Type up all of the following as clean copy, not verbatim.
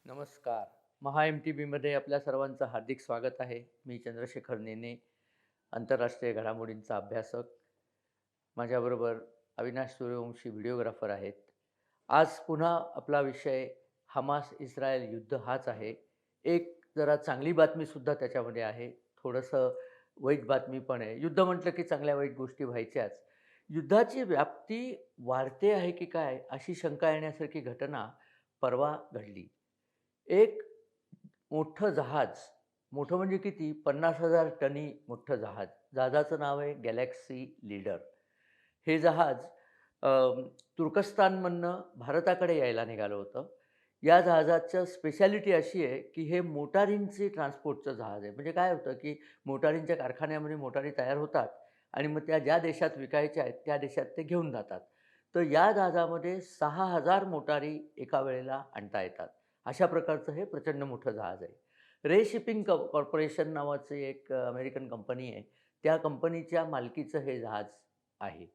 नमस्कार. महा एम-टी-बीमध्ये आपल्या सर्वांचं हार्दिक स्वागत आहे. मी चंद्रशेखर नेने, आंतरराष्ट्रीय घडामोडींचा अभ्यासक. माझ्याबरोबर अविनाश सूर्यवंशी व्हिडिओग्राफर आहेत. आज पुन्हा आपला विषय हमास-इस्रायल युद्ध हाच आहे. एक जरा चांगली बातमीसुद्धा त्याच्यामध्ये आहे. थोडंसं वाईट बातमी पण आहे. युद्ध म्हटलं की चांगल्या वाईट गोष्टी व्हायच्याच. युद्धाची व्याप्ती वाढते आहे की काय, अशी शंका येण्यासारखी घटना परवा घडली. एक मोठं जहाज, मोठं म्हणजे किती 50,000 टनी मोठं जहाज. जहाजाचं नाव आहे गॅलेक्सी लीडर. हे जहाज अ, तुर्कस्तानमधनं भारताकडे यायला निघालं होतं. या जहाजाचं स्पेशालिटी अशी आहे, की हे मोटारींचे ट्रान्सपोर्टचं जहाज आहे. म्हणजे काय होतं, की मोटारींच्या कारखान्यामध्ये मोटारी तयार होतात आणि मग त्या ज्या देशात विकायच्या आहेत, त्या देशात ते घेऊन जातात. तर या जहाजामध्ये 6,000 मोटारी एका वेळेला आणता येतात. अशा प्रकारचं हे प्रचंड मोठं जहाज आहे. रे शिपिंग कॉर्पोरेशन नावाची एक अमेरिकन कंपनी आहे. त्या कंपनीच्या मालकीचं हे जहाज आहे.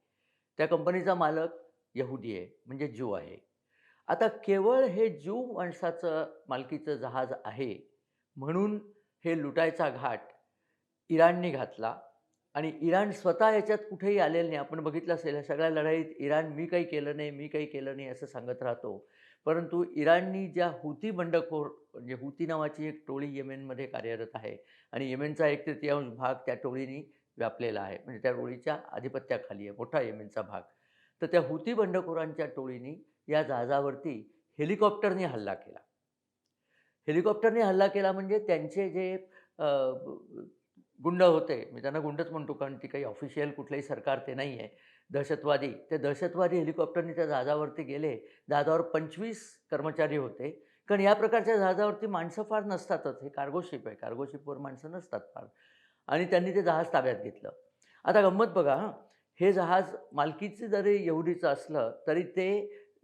त्या कंपनीचा मालक यहुदी आहे, म्हणजे ज्यू आहे. आता केवळ हे ज्यू माणसाचं मालकीचं जहाज आहे, म्हणून हे लुटायचा घाट इराणने घातला आणि इराण स्वतः याच्यात कुठेही आलेलं नाही. आपण बघितलं असेल, या सगळ्या लढाईत इराण मी काही केलं नाही, मी काही केलं नाही असं सांगत राहतो. परंतु इराणनी ज्या हुती बंडखोर म्हणजे हुती नावाची एक टोळी येमेनमध्ये कार्यरत आहे आणि येमेनचा 1/3 भाग त्या टोळीनी व्यापलेला आहे. म्हणजे त्या टोळीच्या आधिपत्याखाली आहे, मोठा येमेनचा भाग. तर त्या हुती बंडखोरांच्या टोळीनी या जहाजावरती हेलिकॉप्टरने हल्ला केला. हेलिकॉप्टरने हल्ला केला म्हणजे त्यांचे जे अ, गुंड होते, मी त्यांना गुंडच म्हणतो कारण ती काही ऑफिशियल कुठलंही सरकार ते नाही आहे. दहशतवादी, ते दहशतवादी हेलिकॉप्टरने त्या जहाजावरती गेले. जहाजावर 25 कर्मचारी होते. कारण या प्रकारच्या जहाजावरती माणसं फार नसतातच. हे कार्गो शिप आहे. कार्गो शिपवर माणसं नसतात फार. आणि त्यांनी ते जहाज ताब्यात घेतलं. आता गंमत बघा हां, हे जहाज मालकीचं जरी यहुदीचं असलं, तरी ते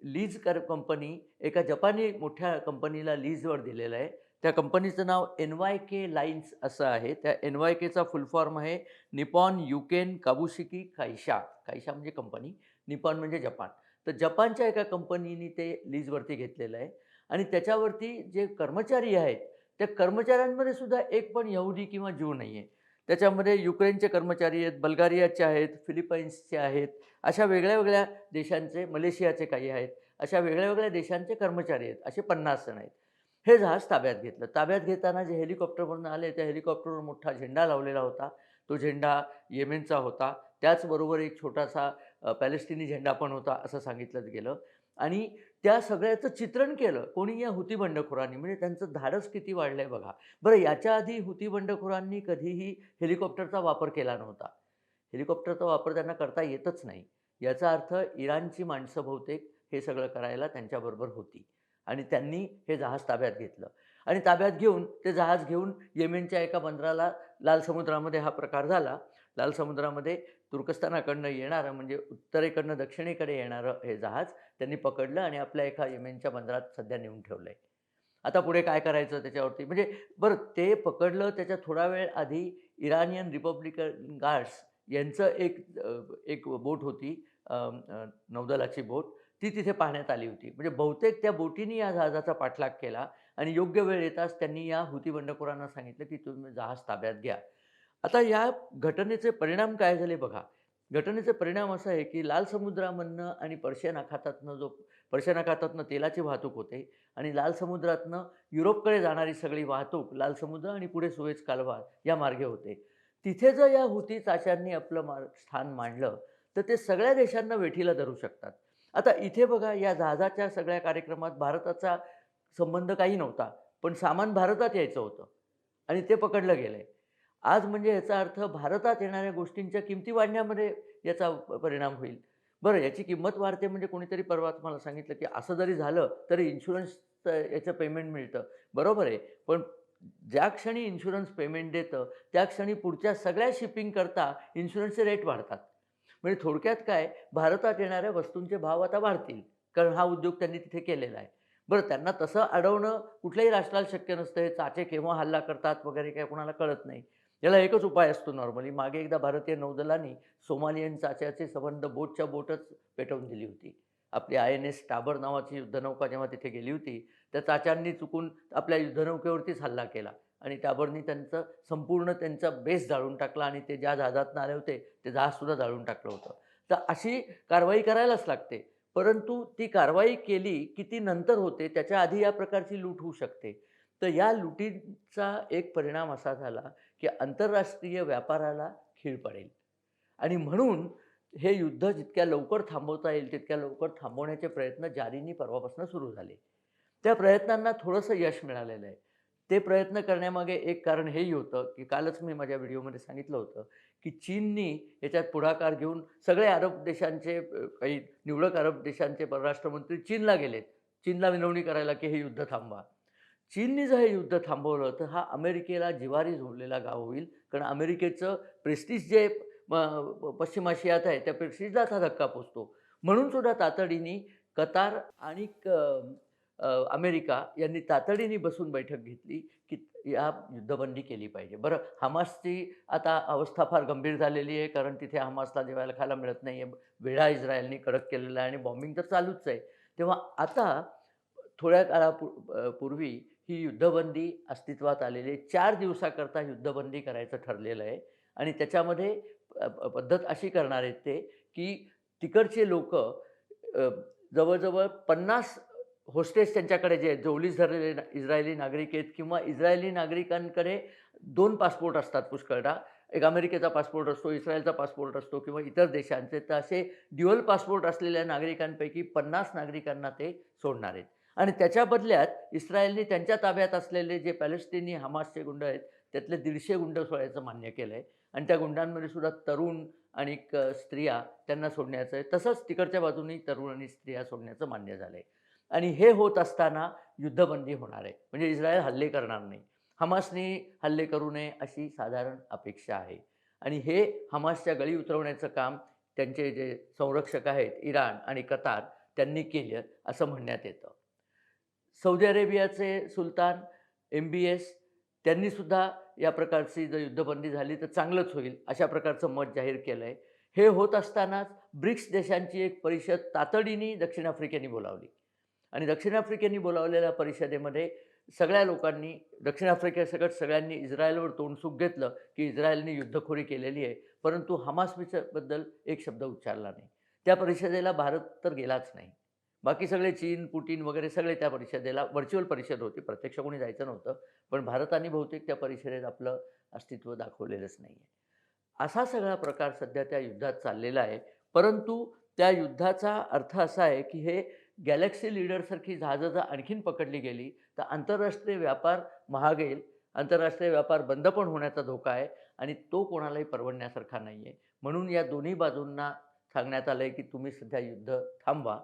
लीज कंपनी एका जपानी मोठ्या कंपनीला लीजवर दिलेलं आहे. त्या कंपनीचं नाव एन-वाय-के लाईन्स असं आहे. त्या एन-वाय-केचा फुल फॉर्म आहे निप्पॉन युकेन काबुशिकी काईशा. काईशा म्हणजे कंपनी, निप्पॉन म्हणजे जपान. तर जपानच्या एका कंपनीने ते लीजवरती घेतलेलं आहे आणि त्याच्यावरती जे कर्मचारी आहेत, त्या कर्मचाऱ्यांमध्ये सुद्धा एक पण यहुदी किंवा ज्यू नाही आहे. त्याच्यामध्ये युक्रेनचे कर्मचारी आहेत, बल्गारियाचे आहेत, फिलिपाईन्सचे आहेत, अशा वेगळ्या-वेगळ्या देशांचे, मलेशियाचे काही आहेत. अशा वेगळ्या-वेगळ्या देशांचे कर्मचारी आहेत. असे 50 जण आहेत. हे जहाज ताब्यात घेतलं. ताब्यात घेताना जे हेलिकॉप्टरवरून आले, त्या हेलिकॉप्टरवर मोठा झेंडा लावलेला होता. तो झेंडा येमेनचा होता. त्याचबरोबर एक छोटासा पॅलेस्टिनी झेंडा पण होता, असं सांगितलं गेलं. आणि त्या सगळ्याचं चित्रण केलं कोणी या हुती बंडखोरांनी. म्हणजे त्यांचं धाडस किती वाढलंय बघा. बरं याच्या आधी हुती बंडखोरांनी कधीही हेलिकॉप्टरचा वापर केला नव्हता. हेलिकॉप्टरचा वापर त्यांना करता येतच नाही. याचा अर्थ इराणची माणसं बहुतेक हे सगळं करायला त्यांच्याबरोबर होती आणि त्यांनी हे जहाज ताब्यात घेतलं आणि ताब्यात घेऊन ते जहाज घेऊन येमेनच्या एका बंदराला लाल समुद्रामध्ये हा प्रकार झाला. लाल समुद्रामध्ये तुर्कस्तानाकडनं येणारं म्हणजे उत्तरेकडनं दक्षिणेकडे येणारं हे जहाज त्यांनी पकडलं आणि आपल्या एका येमेनच्या बंदरात सध्या नेऊन ठेवलंय. आता पुढे काय करायचं त्याच्यावरती म्हणजे बरं ते पकडलं त्याच्या थोडा वेळ आधी इराणियन रिपब्लिकन गार्ड्स यांचं एक बोट होती नौदलाची बोट, ती तिथे पाहण्यात आली होती. म्हणजे बहुतेक त्या बोटीनी या जहाजाचा पाठलाग केला आणि योग्य वेळ येताच त्यांनी या हुती बंडखोरांना सांगितलं, की तुम्ही जहाज ताब्यात घ्या. आता या घटनेचे परिणाम काय झाले बघा. घटनेचे परिणाम असा आहे, की लाल समुद्रामधनं आणि पर्शियन अखातातनं तेलाची वाहतूक होते आणि लाल समुद्रातनं युरोपकडे जाणारी सगळी वाहतूक लाल समुद्र आणि पुढे सुएझ कालवा या मार्गे होते. तिथे जर या हुती चाच्यांनी आपलं स्थान मांडलं, तर ते सगळ्या देशांना वेठीला धरू शकतात. आता इथे बघा या जहाजाच्या सगळ्या कार्यक्रमात भारताचा संबंध काही नव्हता. पण सामान भारतात यायचं होतं आणि ते पकडलं गेलंय. आज म्हणजे याचा अर्थ भारतात येणाऱ्या गोष्टींच्या किमती वाढण्यामध्ये याचा परिणाम होईल. बरं याची किंमत वाढते म्हणजे कोणीतरी परवा मला सांगितलं, की असं जरी झालं तरी इन्शुरन्सचं याचं पेमेंट मिळतं. बरोबर आहे. पण ज्या क्षणी इन्शुरन्स पेमेंट देतं, त्या क्षणी पुढच्या सगळ्या शिपिंगकरता इन्शुरन्सचे रेट वाढतात. म्हणजे थोडक्यात काय, भारतात येणाऱ्या वस्तूंचे भाव आता वाढतील. कारण हा उद्योग त्यांनी तिथे केलेला आहे. बरं त्यांना तसं अडवणं कुठल्याही राष्ट्राला शक्य नसतं. हे चाचे केव्हा हल्ला करतात वगैरे काही कुणाला कळत नाही. याला एकच उपाय असतो नॉर्मली. मागे एकदा भारतीय नौदलाने सोमालियन चाच्याचे संबंध बोटच्या बोटच पेटवून दिली होती. आपली आय-एन-एस टाबर नावाची युद्धनौका जेव्हा तिथे गेली होती, त्या चाच्यांनी चुकून आपल्या युद्धनौकेवरतीच हल्ला केला आणि त्याबरोबर त्यांचं संपूर्ण त्यांचा बेस जाळून टाकला आणि ते ज्या जहाजातनं आले होते ते जहाजसुद्धा जाळून टाकलं होतं. तर अशी कारवाई करायलाच लागते. परंतु ती कारवाई केली की ती नंतर होते, त्याच्या आधी या प्रकारची लूट होऊ शकते. तर या लुटीचा एक परिणाम असा झाला की आंतरराष्ट्रीय व्यापाराला खीळ पडेल आणि म्हणून हे युद्ध जितक्या लवकर थांबवता येईल तितक्या लवकर थांबवण्याचे प्रयत्न जारीनी परवापासून सुरू झाले. त्या प्रयत्नांना थोडंसं यश मिळालेलं आहे. ते प्रयत्न करण्यामागे एक कारण हेही होतं, की कालच मी माझ्या व्हिडिओमध्ये सांगितलं होतं, की चीननी याच्यात पुढाकार घेऊन सगळे अरब देशांचे काही निवडक अरब देशांचे परराष्ट्रमंत्री चीनला गेलेत. चीनला विनवणी करायला, की हे युद्ध थांबवा. चीननी जर हे युद्ध थांबवलं, तर हा अमेरिकेला जिव्हारी झोडलेला गाव होईल. कारण अमेरिकेचं प्रेस्टीज जे पश्चिम आशियात आहे, त्या प्रेस्टीजलाच हा धक्का पोहोचतो. म्हणून सुद्धा तातडीने कतार आणि अमेरिका यांनी तातडीने बसून बैठक घेतली, की या युद्धबंदी केली पाहिजे. बरं, हमासची आता अवस्था फार गंभीर झालेली आहे, कारण तिथे हमासला जेवायला खायला मिळत नाही आहे. वेढा इस्रायलने कडक केलेला आहे आणि बॉम्बिंग तर चालूच आहे. तेव्हा आता थोड्या पूर्वी ही युद्धबंदी अस्तित्वात आलेली आहे. 4 दिवसाकरता युद्धबंदी करायचं ठरलेलं आहे आणि त्याच्यामध्ये पद्धत अशी करणार आहेत ते, की तिकडचे लोकं जवळ-जवळ 50 होस्टेस त्यांच्याकडे जे आहेत, रिलीज झालेले इस्रायली नागरिक आहेत किंवा इस्रायली नागरिकांकडे 2 पासपोर्ट असतात पुष्कळदा. एक अमेरिकेचा पासपोर्ट असतो, इस्रायलचा पासपोर्ट असतो किंवा इतर देशांचे. तर असे ड्युअल पासपोर्ट असलेल्या नागरिकांपैकी 50 नागरिकांना ते सोडणार आहेत. आणि त्याच्या बदल्यात इस्रायलने त्यांच्या ताब्यात असलेले जे पॅलेस्टिनी हमासचे गुंड आहेत, त्यातले 150 गुंड सोडायचं मान्य केलं आहे आणि त्या गुंडांमध्ये सुद्धा तरुण आणि स्त्रिया त्यांना सोडण्याचं आहे. तसंच तिकडच्या बाजूनी तरुण आणि स्त्रिया सोडण्याचं मान्य झालं आहे. आणि हे होत असताना युद्धबंदी होणार आहे. म्हणजे इस्रायल हल्ले करणार नाही. हमासने हल्ले करू नये अशी साधारण अपेक्षा आहे. आणि हे हमासच्या गळी उतरवण्याचं काम त्यांचे जे संरक्षक आहेत इराण आणि कतार त्यांनी केलं असं म्हणण्यात येतं. सौदी अरेबियाचे सुलतान MBS त्यांनीसुद्धा या प्रकारची जर युद्धबंदी झाली तर चांगलंच होईल, अशा प्रकारचं मत जाहीर केलं आहे. हे होत असतानाच ब्रिक्स देशांची एक परिषद तातडीने दक्षिण आफ्रिकेने बोलावली आणि दक्षिण आफ्रिकेने बोलावलेल्या परिषदेमध्ये सगळ्या लोकांनी दक्षिण आफ्रिकेसकट सगळ्यांनी इस्रायलवर तोंडसुख घेतलं, की इस्रायलने युद्धखोरी केलेली आहे. परंतु बद्दल एक शब्द उच्चारला नाही. त्या परिषदेला भारत तर गेलाच नाही. बाकी सगळे चीन, पुटिन वगैरे सगळे त्या परिषदेला व्हर्च्युअल परिषद होती. प्रत्यक्ष कोणी जायचं नव्हतं. पण भारताने बहुतेक त्या परिषदेत आपलं अस्तित्व दाखवलेलंच नाही आहे. असा सगळा प्रकार सध्या त्या युद्धात चाललेला आहे. परंतु त्या युद्धाचा अर्थ असा आहे, की हे गॅलेक्सी लीडरसारखी जहाजं जर आणखीन पकडली गेली, तर आंतरराष्ट्रीय व्यापार महागेल. आंतरराष्ट्रीय व्यापार बंद पण होण्याचा धोका आहे आणि तो कोणालाही परवडण्यासारखा नाही आहे. म्हणून या दोन्ही बाजूंना सांगण्यात आलं आहे, की तुम्ही सध्या युद्ध थांबवा.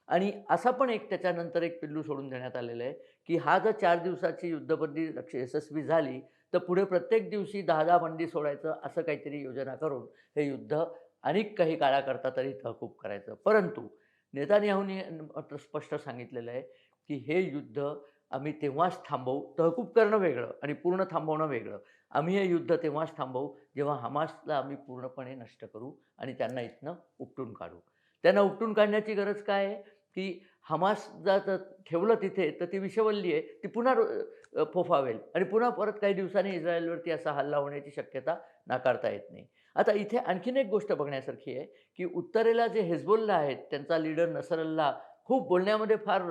आणि असा पण एक त्याच्यानंतर एक पिल्लू सोडून देण्यात आलेलं आहे, की हा जर 4 दिवसाची युद्धबंदी यशस्वी झाली, तर पुढे प्रत्येक दिवशी 10-10 बंदी सोडायचं असं काहीतरी योजना करून हे युद्ध अनेक काही काळाकरता तरी तहकूब करायचं. परंतु नेतान्याहूंनी मात्र स्पष्ट सांगितलेलं आहे, की हे युद्ध आम्ही तेव्हाच थांबवू. तहकूब करणं वेगळं आणि पूर्ण थांबवणं वेगळं. आम्ही हे युद्ध तेव्हाच थांबवू, जेव्हा हमासला आम्ही पूर्णपणे नष्ट करू आणि त्यांना इथनं उपटून काढू. त्यांना उपटून काढण्याची गरज काय आहे, की हमास जर ठेवलं तिथे, तर ती विषवल्ली आहे. ती पुन्हा फोफावेल आणि पुन्हा परत काही दिवसांनी इस्रायलवरती असा हल्ला होण्याची शक्यता नाकारता येत नाही. आता इथे आणखीन एक गोष्ट बघण्यासारखी आहे, की उत्तरेला जे हिजबुल्लाह आहेत, त्यांचा लीडर नसरल्ला खूप बोलण्यामध्ये फार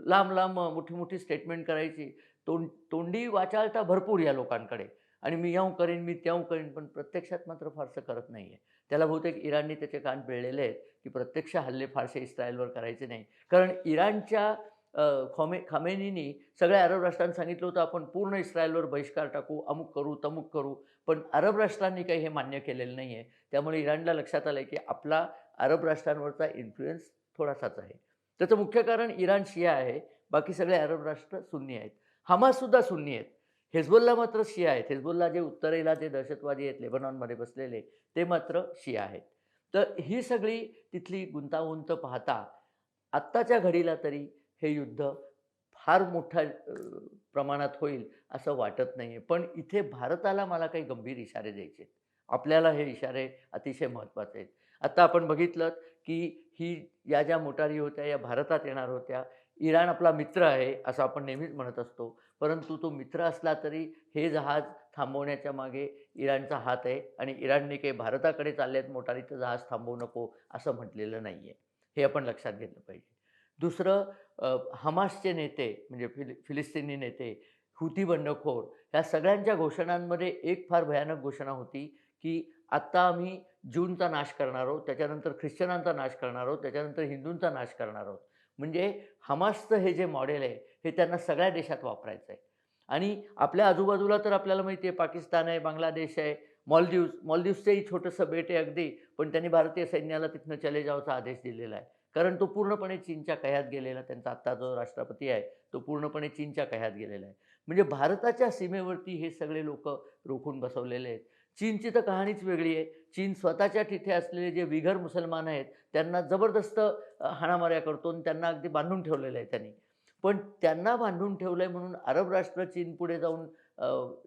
लांब-लांब मोठी-मोठी स्टेटमेंट करायची. तोंडी वाचाळता भरपूर या लोकांकडे आणि मी ह्याव करीन, मी त्याव करीन, पण प्रत्यक्षात मात्र फारसं करत नाही आहे. त्याला बहुतेक इराणने त्याचे कान पिळलेले आहेत, की प्रत्यक्ष हल्ले फारसे इस्रायलवर करायचे नाही. कारण इराणच्या खामेनीनी सगळ्या अरब राष्ट्रांना सांगितलं होतं, आपण पूर्ण इस्रायलवर बहिष्कार टाकू, अमुक करू, तमुक करू. पण अरब राष्ट्रांनी काही हे मान्य केलेलं नाही आहे. त्यामुळे इराणला लक्षात आलं आहे, की आपला अरब राष्ट्रांवरचा इन्फ्लुअन्स थोडासाच आहे. त्याचं मुख्य कारण इराण शिया आहे. बाकी सगळे अरब राष्ट्र सुन्नी आहेत. हमाससुद्धा सुन्नी आहेत. हिजबुल्लाह मात्र शिया आहेत. हिजबुल्लाह जे उत्तरेला जे दहशतवादी आहेत लेबनॉनमध्ये बसलेले, ते मात्र शिया आहेत. तर ही सगळी तिथली गुंतागुंत पाहता आत्ताच्या घडीला तरी हे युद्ध फार मोठ्या प्रमाणात होईल असं वाटत नाही आहे. पण इथे भारताला मला काही गंभीर इशारे द्यायचे आहेत. आपल्याला हे इशारे अतिशय महत्त्वाचे आहेत. आत्ता आपण बघितलंत, की या ज्या मोटारी होत्या या भारतात येणार होत्या. इराण आपला मित्र आहे असं आपण नेहमीच म्हणत असतो. परंतु तो मित्र असला तरी हे जहाज थांबवण्याच्या मागे इराणचा हात आहे आणि इराणने काही भारताकडे चाललेत मोटारीचं जहाज थांबवू नको असं म्हटलेलं नाही आहे. हे आपण लक्षात घेतलं पाहिजे. दुसरं हमासचे नेते म्हणजे फिलिस्तीनी नेते, हुती बंडखोर ह्या सगळ्यांच्या घोषणांमध्ये एक फार भयानक घोषणा होती, की आत्ता आम्ही ज्यूंचा नाश करणार आहोत, त्याच्यानंतर ख्रिश्चनांचा नाश करणार आहोत, त्याच्यानंतर हिंदूंचा नाश करणार आहोत. म्हणजे हमासचं हे जे मॉडेल आहे, हे त्यांना सगळ्या देशात वापरायचं आहे. आणि आपल्या आजूबाजूला तर आपल्याला माहिती आहे पाकिस्तान आहे, बांगलादेश आहे, मालदीव्सचंही छोटंसं बेट आहे अगदी, पण त्यांनी भारतीय सैन्याला तिथनं चले जाओचा आदेश दिलेला आहे. कारण तो पूर्णपणे चीनच्या कह्यात गेलेला त्यांचा आत्ता जो राष्ट्रपती आहे, तो पूर्णपणे चीनच्या कह्यात गेलेला आहे. म्हणजे भारताच्या सीमेवरती हे सगळे लोकं रोखून बसवलेले आहेत. चीनची तर कहाणीच वेगळी आहे. चीन स्वतःच्या तिथे असलेले जे विघर मुसलमान आहेत, त्यांना जबरदस्त हाणामाऱ्या करतो आणि त्यांना अगदी बांधून ठेवलेलं आहे त्यांनी. पण त्यांना बांधून ठेवलंय म्हणून अरब राष्ट्र चीनपुढे जाऊन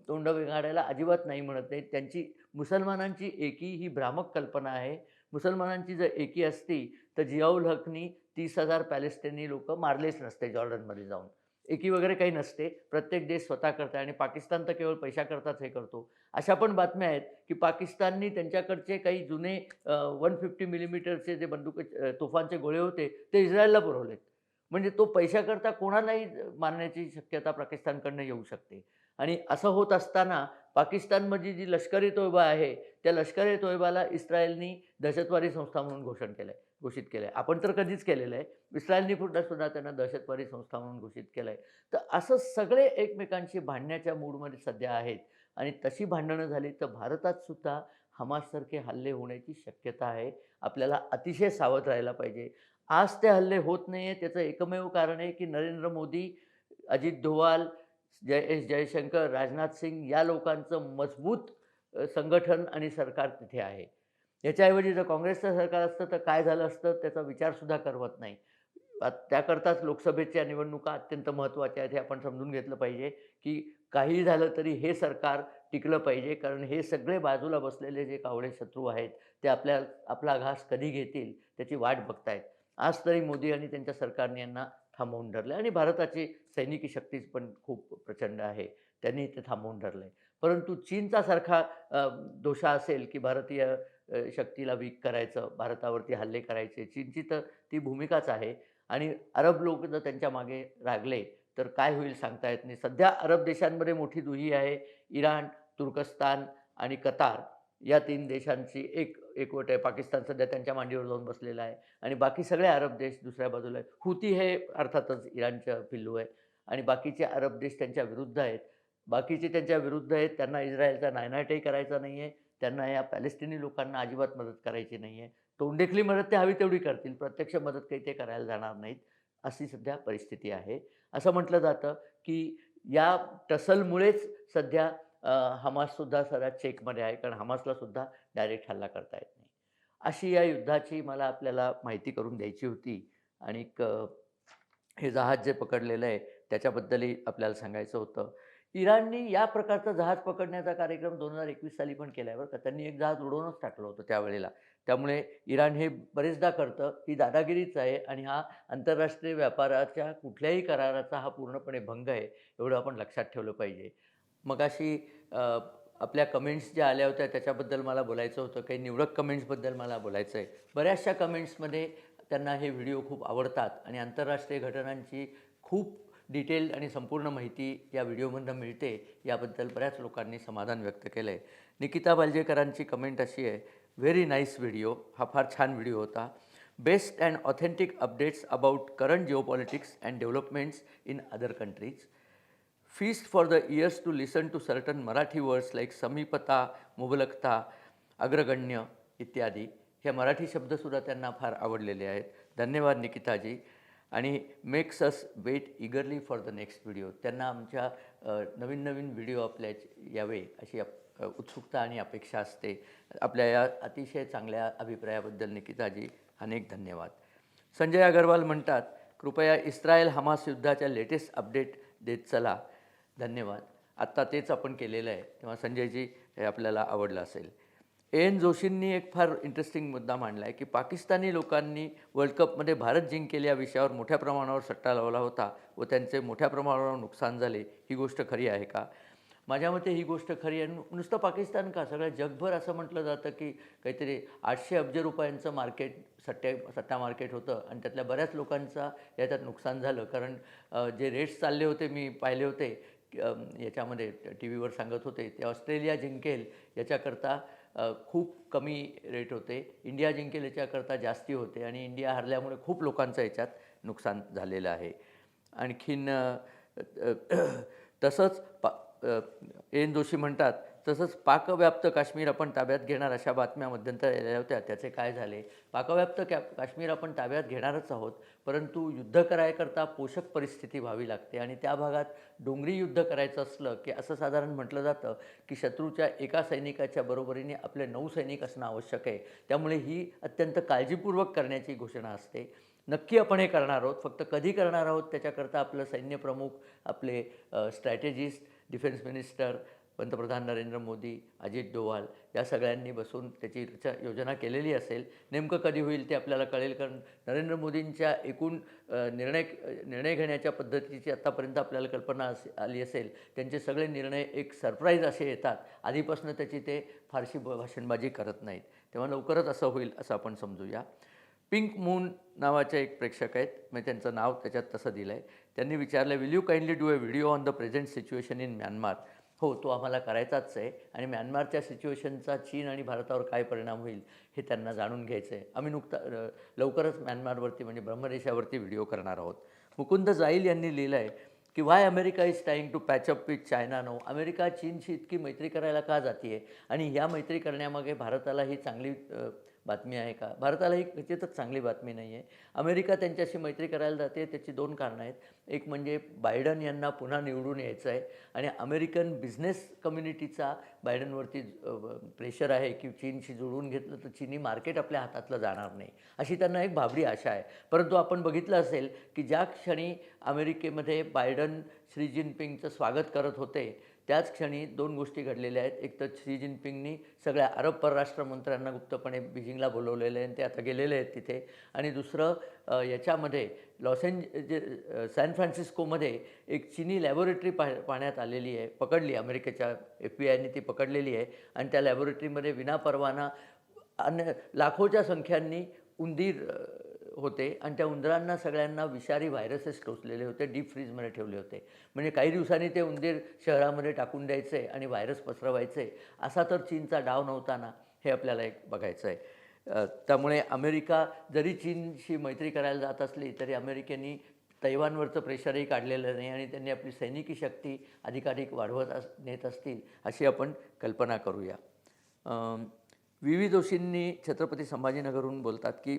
तोंड गाडायला अजिबात नाही म्हणत नाहीत. त्यांची मुसलमानांची एकी ही भ्रामक कल्पना आहे. मुसलमानांची जर एकी असती, तर जियाउल हकनी 30,000 पॅलेस्टिनी लोकं मारलेच नसते जॉर्डनमध्ये जाऊन. एकी वगैरे काही नसते. प्रत्येक देश स्वतः करत आहे आणि पाकिस्तान तर केवळ पैशाकरताच हे करतो. अशा पण बातम्या आहेत, की पाकिस्ताननी त्यांच्याकडचे काही जुने 150 मिलीमीटरचे जे तोफांचे गोळे होते, ते इस्रायलला पुरवलेत. म्हणजे तो पैशाकरता कोणालाही मारण्याची शक्यता पाकिस्तानकडनं येऊ शकते. आणि असं होत असताना पाकिस्तानमध्ये जी लष्करी तोयबा आहे, त्या लष्करी तोयबाला इस्रायलनी दहशतवादी संस्था म्हणून घोषित केलं आहे. आपण तर कधीच केलेलं आहे. इस्रायलनी सुद्धा त्यांना दहशतवादी संस्था म्हणून घोषित केलं आहे. तर असं सगळे एकमेकांशी भांडण्याच्या मूडमध्ये सध्या आहेत आणि तशी भांडणं झाली तर भारतात सुद्धा हमाससारखे हल्ले होण्याची शक्यता आहे. आपल्याला अतिशय सावध राहायला पाहिजे. आज ते हल्ले होत नाही आहे त्याचं एकमेव कारण आहे, की नरेंद्र मोदी, अजित डोवाल, एस जयशंकर, राजनाथ सिंग या लोकांचं मजबूत संघटन आणि सरकार तिथे आहे. याच्याऐवजी जर काँग्रेसचं सरकार असतं तर काय झालं असतं त्याचा विचारसुद्धा करवत नाही. त्याकरताच लोकसभेच्या निवडणुका अत्यंत महत्त्वाच्या आहेत हे आपण समजून घेतलं पाहिजे, की काहीही झालं तरी हे सरकार टिकलं पाहिजे. कारण हे सगळे बाजूला बसलेले जे कावळे शत्रू आहेत, ते आपला घास कधी घेतील त्याची वाट बघतायत. आज तरी मोदी आणि त्यांच्या सरकारने यांना थांबवून धरलं आणि भारताची सैनिकी शक्तीच पण खूप प्रचंड आहे. त्यांनी ते थांबवून धरलंय. परंतु चीनचा सारखा दोषा असेल, की भारतीय शक्तीला वीक करायचं, भारतावरती हल्ले करायचे. चीनची तर ती भूमिकाच आहे आणि अरब लोक जर त्यांच्या मागे लागले, तर काय होईल सांगता येत नाही. सध्या अरब देशांमध्ये मोठी दुही आहे. इराण, तुर्कस्तान आणि कतार या 3 देशांची एकवट आहे. पाकिस्तान सध्या त्यांच्या मांडीवर जाऊन बसलेला आहे आणि बाकी सगळे अरब देश दुसऱ्या बाजूला आहेत. हुती हे अर्थातच इराणच्या पिल्लू आहे आणि बाकीचे अरब देश त्यांच्या विरुद्ध आहेत. बाकीचे त्यांच्या विरुद्ध आहेत. त्यांना इस्रायलचा नायनाटही करायचा नाही आहे. त्यांना या पॅलेस्टिनी लोकांना अजिबात मदत करायची नाही आहे. तोंडेखली मदत ते हवी तेवढी करतील. प्रत्यक्ष मदत काही ते करायला जाणार नाहीत. अशी सध्या परिस्थिती आहे. असं म्हटलं जातं, की या टसलमुळेच सध्या हमाससुद्धा सध्या चेकमध्ये आहे. कारण हमासला सुद्धा डायरेक्ट हल्ला करता येत नाही. अशी या युद्धाची मला आपल्याला माहिती करून द्यायची होती आणि हे जहाज जे पकडलेलं आहे त्याच्याबद्दलही आपल्याला सांगायचं होतं. इराणनी या प्रकारचं जहाज पकडण्याचा कार्यक्रम 2021 साली पण केला आहे बरं का. त्यांनी एक जहाज उडवूनच टाकलं होतं त्यावेळेला. त्यामुळे इराण हे बरेचदा करतं. ही दादागिरीच आहे आणि हा आंतरराष्ट्रीय व्यापाराच्या कुठल्याही कराराचा हा पूर्णपणे भंग आहे. एवढं आपण लक्षात ठेवलं पाहिजे. मगाशी आपल्या कमेंट्स ज्या आल्या होत्या त्याच्याबद्दल मला बोलायचं होतं. काही निवडक कमेंट्सबद्दल मला बोलायचं आहे. बऱ्याचशा कमेंट्समध्ये त्यांना हे व्हिडिओ खूप आवडतात आणि आंतरराष्ट्रीय घटनांची खूप डिटेल आणि संपूर्ण माहिती या व्हिडिओमधनं मिळते याबद्दल बऱ्याच लोकांनी समाधान व्यक्त केलं आहे. निकिता बालजेकरांची कमेंट अशी आहे, व्हेरी नाईस व्हिडिओ. हा फार छान व्हिडिओ होता. Best and authentic updates about current geopolitics and developments in other countries. Feast for the ears to listen to certain Marathi words like समीपता, मुबलकता, अग्रगण्य इत्यादी. हे मराठी शब्दसुद्धा त्यांना फार आवडलेले आहेत. धन्यवाद निकिताजी. आणि makes us wait eagerly for the next video. त्यांना आमच्या नवीन नवीन व्हिडिओ आपल्या यावे अशी उत्सुकता आणि अपेक्षा असते. आपल्या या अतिशय चांगल्या अभिप्रायाबद्दल निकिताजी अनेक धन्यवाद. संजय अगरवाल म्हणतात, कृपया इस्रायल हमास युद्धाच्या लेटेस्ट अपडेट देत चला. धन्यवाद. आत्ता तेच आपण केलेलं आहे, तेव्हा संजयजी हे आपल्याला आवडलं असेल. एन जोशींनी एक फार इंटरेस्टिंग मुद्दा मांडला आहे, की पाकिस्तानी लोकांनी वर्ल्ड कपमध्ये भारत जिंकेल या विषयावर मोठ्या प्रमाणावर सट्टा लावला होता व त्यांचे मोठ्या प्रमाणावर नुकसान झाले. ही गोष्ट खरी आहे का? माझ्या मते ही गोष्ट खरी आहे. नुसतं पाकिस्तान का, सगळ्या जगभर असं म्हटलं जातं, की काहीतरी 800 अब्ज रुपयांचं मार्केट सट्टा मार्केट होतं आणि त्यातल्या बऱ्याच लोकांचा याच्यात नुकसान झालं. कारण जे रेट्स चालले होते मी पाहिले होते याच्यामध्ये टी व्हीवर सांगत होते, ते ऑस्ट्रेलिया जिंकेल याच्याकरता खूप कमी रेट होते, इंडिया जिंकेल याच्याकरता जास्ती होते आणि इंडिया हरल्यामुळे खूप लोकांचं याच्यात नुकसान झालेलं आहे. आणखीन तसंच एन जोशी म्हणतात, तसंच पाकव्याप्त काश्मीर आपण ताब्यात घेणार अशा बातम्या मध्यंतरी आल्या होत्या. त्याचे काय झाले? पाकव्याप्त काश्मीर आपण ताब्यात घेणारच आहोत, परंतु युद्ध करायकरता पोषक परिस्थिती व्हावी लागते आणि त्या भागात डोंगरी युद्ध करायचं असलं, की असं साधारण म्हटलं जातं, की शत्रूच्या एका सैनिकाच्या बरोबरीने आपले 9 सैनिक असणं आवश्यक आहे. त्यामुळे ही अत्यंत काळजीपूर्वक करण्याची घोषणा असते. नक्की आपण हे करणार आहोत. फक्त कधी करणार आहोत त्याच्याकरता आपलं सैन्यप्रमुख, आपले स्ट्रॅटेजिस्ट, डिफेन्स मिनिस्टर, पंतप्रधान नरेंद्र मोदी, अजित डोवाल या सगळ्यांनी बसून त्याची योजना केलेली असेल. नेमकं कधी होईल ते आपल्याला कळेल, कारण नरेंद्र मोदींच्या एकूण निर्णय घेण्याच्या पद्धतीची आत्तापर्यंत आपल्याला कल्पना आली असेल. त्यांचे सगळे निर्णय एक सरप्राईज असे येतात. आधीपासून त्याची ते फारशी भाषणबाजी करत नाहीत. तेव्हा लवकरच असं होईल असं आपण समजूया. पिंक मून नावाचे एक प्रेक्षक आहेत, म्हणजे त्यांचं नाव त्याच्यात तसं दिलं आहे. त्यांनी विचारलं, will you kindly do a video on the present situation in Myanmar? हो, तो आम्हाला करायचाच आहे आणि म्यानमारच्या सिच्युएशनचा चीन आणि भारतावर काय परिणाम होईल हे त्यांना जाणून घ्यायचं आहे. आम्ही लवकरच म्यानमारवरती म्हणजे ब्रह्मदेशावरती व्हिडिओ करणार आहोत. मुकुंद जाईल यांनी लिहिलं आहे, की why America is trying to patch up with China no? America चीनशी इतकी मैत्री करायला का जाते आहे आणि ह्या मैत्री करण्यामागे भारताला ही चांगली बातमी आहे का? भारताला ही क्वचितच चांगली बातमी नाही आहे. अमेरिका त्यांच्याशी मैत्री करायला जाते, त्याची 2 कारणं आहेत. एक म्हणजे बायडन यांना पुन्हा निवडून यायचं आहे आणि अमेरिकन बिझनेस कम्युनिटीचा बायडनवरती प्रेशर आहे, की चीनशी जुळवून घेतलं तर चीनी मार्केट आपल्या हातातलं जाणार नाही, अशी त्यांना एक भाबडी आशा आहे. परंतु आपण बघितलं असेल, की ज्या क्षणी अमेरिकेमध्ये बायडन शी जिनपिंगचं स्वागत करत होते, त्याच क्षणी 2 गोष्टी घडलेल्या आहेत. एक तर शी जिनपिंगनी सगळ्या अरब परराष्ट्र मंत्र्यांना गुप्तपणे बीजिंगला बोलवलेलं आहे आणि ते आता गेलेले आहेत तिथे. आणि दुसरं याच्यामध्ये सॅन फ्रान्सिस्कोमध्ये एक चिनी लॅबोरेटरी पाहण्यात आलेली आहे, पकडली अमेरिकेच्या FBI ती पकडलेली आहे आणि त्या लॅबोरेटरीमध्ये विनापरवाना लाखोच्या संख्यांनी उंदीर होते आणि त्या उंदरांना सगळ्यांना विषारी व्हायरसेस टोचलेले होते, डीप फ्रीजमध्ये ठेवले होते. म्हणजे काही दिवसांनी ते उंदीर शहरामध्ये टाकून द्यायचे आणि व्हायरस पसरवायचे. असा तर चीनचा डाव नव्हता ना, हे आपल्याला एक बघायचं आहे. त्यामुळे अमेरिका जरी चीनशी मैत्री करायला जात असली तरी अमेरिकेने तैवानवरचं प्रेशरही काढलेलं नाही आणि त्यांनी आपली सैनिकी शक्ती अधिकाधिक वाढवत नेत असतील अशी आपण कल्पना करूया. व्ही जोशींनी छत्रपती संभाजीनगरहून बोलतात, की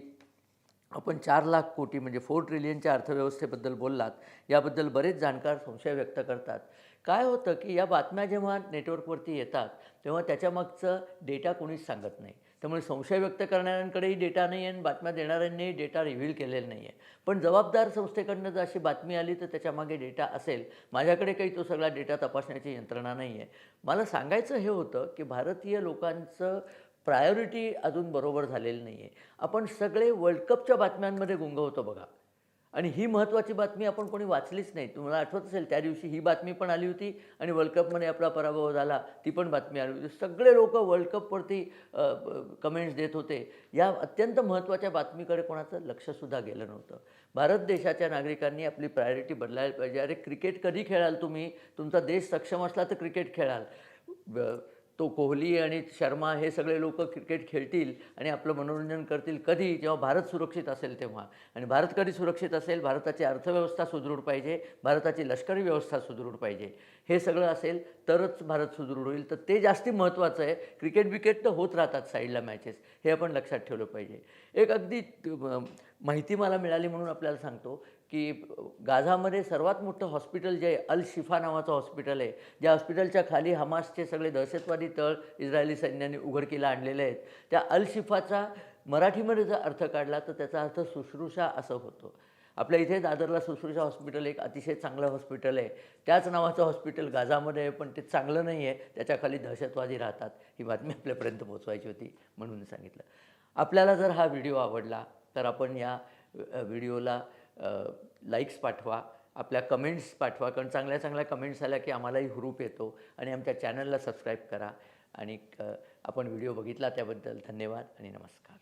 आपण 4 लाख कोटी म्हणजे 4 ट्रिलियनच्या अर्थव्यवस्थेबद्दल बोललात. याबद्दल बरेच जाणकार संशय व्यक्त करतात. काय होतं, की या बातम्या जेव्हा नेटवर्कवरती येतात तेव्हा त्याच्यामागचं डेटा कोणीच सांगत नाही. त्यामुळे संशय व्यक्त करणाऱ्यांकडेही डेटा नाही आहे आणि बातम्या देणाऱ्यांनीही डेटा रिव्हील केलेला नाही आहे. पण जबाबदार संस्थेकडनं जर अशी बातमी आली तर त्याच्यामागे डेटा असेल. माझ्याकडे काही तो सगळा डेटा तपासण्याची यंत्रणा नाही आहे. मला सांगायचं हे होतं, की भारतीय लोकांचं प्रायोरिटी अजून बरोबर झालेली नाही आहे. आपण सगळे वर्ल्ड कपच्या बातम्यांमध्ये गुंग होतो बघा आणि ही महत्त्वाची बातमी आपण कोणी वाचलीच नाही. तुम्हाला आठवत असेल त्या दिवशी ही बातमी पण आली होती आणि वर्ल्ड कपमध्ये आपला पराभव झाला ती पण बातमी आली होती. सगळे लोकं वर्ल्ड कपवरती कमेंट्स देत होते. या अत्यंत महत्त्वाच्या बातमीकडे कोणाचं लक्षसुद्धा गेलं नव्हतं. भारत देशाच्या नागरिकांनी आपली प्रायोरिटी बदलायला पाहिजे. अरे क्रिकेट कधी खेळाल तुम्ही? तुमचा देश सक्षम असला तर क्रिकेट खेळाल. तो कोहली आणि शर्मा हे सगळे लोक क्रिकेट खेळतील आणि आपलं मनोरंजन करतील कधी? जेव्हा भारत सुरक्षित असेल तेव्हा. आणि भारत कधी सुरक्षित असेल? भारताची अर्थव्यवस्था सुदृढ पाहिजे, भारताची लष्करी व्यवस्था सुदृढ पाहिजे. हे सगळं असेल तरच भारत सुदृढ होईल. तर ते जास्ती महत्त्वाचं आहे. क्रिकेट तर होत राहतात साईडला मॅचेस, हे आपण लक्षात ठेवलं पाहिजे. एक अगदी माहिती मला मिळाली म्हणून आपल्याला सांगतो, की गाझामध्ये सर्वात मोठं हॉस्पिटल जे आहे अल शिफा नावाचं हॉस्पिटल आहे, ज्या हॉस्पिटलच्या खाली हमासचे सगळे दहशतवादी तळ इस्रायली सैन्याने उघडकीला आणलेले आहेत. त्या अल शिफाचा मराठीमध्ये जर अर्थ काढला तर त्याचा अर्थ शुश्रूषा असं होतो. आपल्या इथे दादरला सुश्रुषा हॉस्पिटल एक अतिशय चांगलं हॉस्पिटल आहे. त्याच नावाचं हॉस्पिटल गाझामध्ये आहे, पण ते चांगलं नाही आहे. त्याच्याखाली दहशतवादी राहतात. ही बातमी आपल्यापर्यंत पोहोचवायची होती म्हणून सांगितलं. आपल्याला जर हा व्हिडिओ आवडला तर आपण या व्हिडिओला लाईक्स पाठवा, आपल्या कमेंट्स पाठवा, कारण चांगल्या चांगल्या कमेंट्स आल्या की आम्हालाही हुरूप येतो आणि आमच्या चॅनलला सबस्क्राईब करा आणि आपण व्हिडिओ बघितला त्याबद्दल धन्यवाद आणि नमस्कार.